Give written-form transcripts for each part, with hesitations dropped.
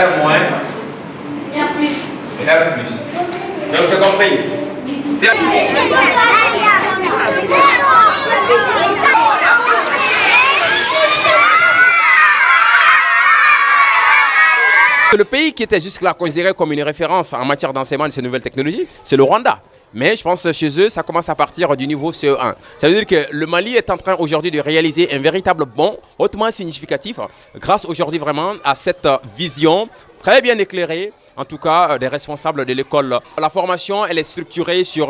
R moins et R plus. Donc c'est compris. Le pays qui était jusque-là considéré comme une référence en matière d'enseignement de ces nouvelles technologies, c'est le Rwanda. Mais je pense que chez eux, ça commence à partir du niveau CE1. Ça veut dire que le Mali est en train aujourd'hui de réaliser un véritable bond hautement significatif grâce aujourd'hui vraiment à cette vision très bien éclairée, en tout cas des responsables de l'école. La formation, elle est structurée sur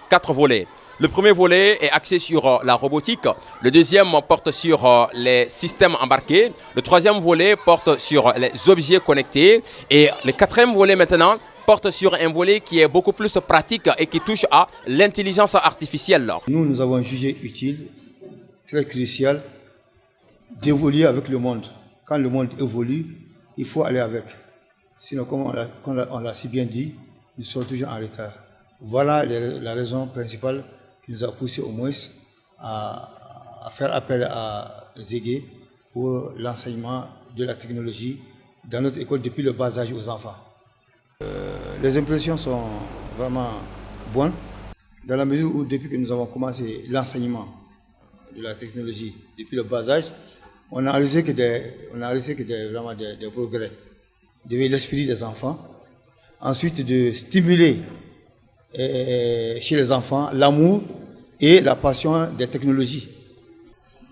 4 volets. Le premier volet est axé sur la robotique, le deuxième porte sur les systèmes embarqués, le troisième volet porte sur les objets connectés et le quatrième volet maintenant porte sur un volet qui est beaucoup plus pratique et qui touche à l'intelligence artificielle. Nous avons jugé utile, très crucial, d'évoluer avec le monde. Quand le monde évolue, il faut aller avec. Sinon, comme on l'a si bien dit, nous sommes toujours en retard. Voilà la raison principale qui nous a poussé au moins à faire appel à Zégué pour l'enseignement de la technologie dans notre école depuis le bas âge aux enfants. Les impressions sont vraiment bonnes dans la mesure où depuis que nous avons commencé l'enseignement de la technologie depuis le bas âge, on a réalisé vraiment des progrès. De l'esprit des enfants, ensuite de stimuler chez les enfants l'amour et la passion des technologies.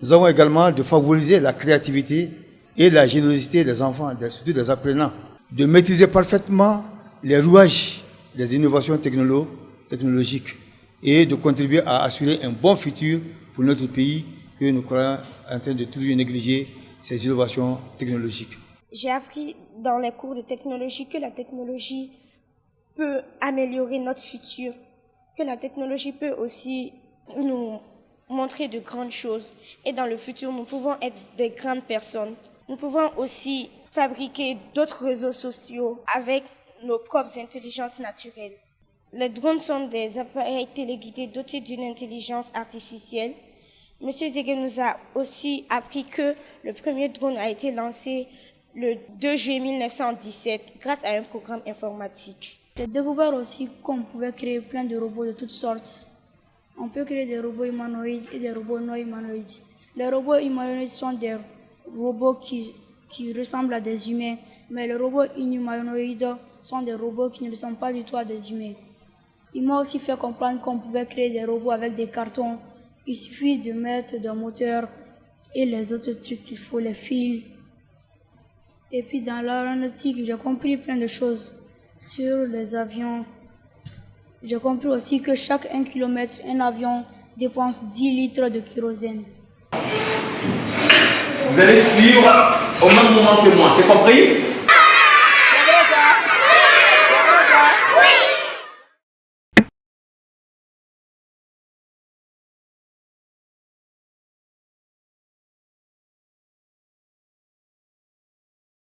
Nous avons également de favoriser la créativité et la générosité des enfants, surtout des apprenants, de maîtriser parfaitement les rouages des innovations technologiques et de contribuer à assurer un bon futur pour notre pays que nous croyons en train de toujours négliger ces innovations technologiques. J'ai appris dans les cours de technologie que la technologie peut améliorer notre futur, que la technologie peut aussi nous montrer de grandes choses. Et dans le futur, nous pouvons être des grandes personnes. Nous pouvons aussi fabriquer d'autres réseaux sociaux avec nos propres intelligences naturelles. Les drones sont des appareils téléguidés dotés d'une intelligence artificielle. Monsieur Zégué nous a aussi appris que le premier drone a été lancé le 2 juillet 1917 grâce à un programme informatique. J'ai découvert aussi qu'on pouvait créer plein de robots de toutes sortes. On peut créer des robots humanoïdes et des robots non humanoïdes. Les robots humanoïdes sont des robots qui ressemblent à des humains, mais les robots inhumanoïdes sont des robots qui ne ressemblent pas du tout à des humains. Il m'a aussi fait comprendre qu'on pouvait créer des robots avec des cartons. Il suffit de mettre des moteurs et les autres trucs qu'il faut, les fils. Et puis dans l'aéronautique, j'ai compris plein de choses sur les avions. J'ai compris aussi que chaque 1 km, un avion dépense 10 litres de kérosène. Vous allez suivre au même moment que moi, c'est compris?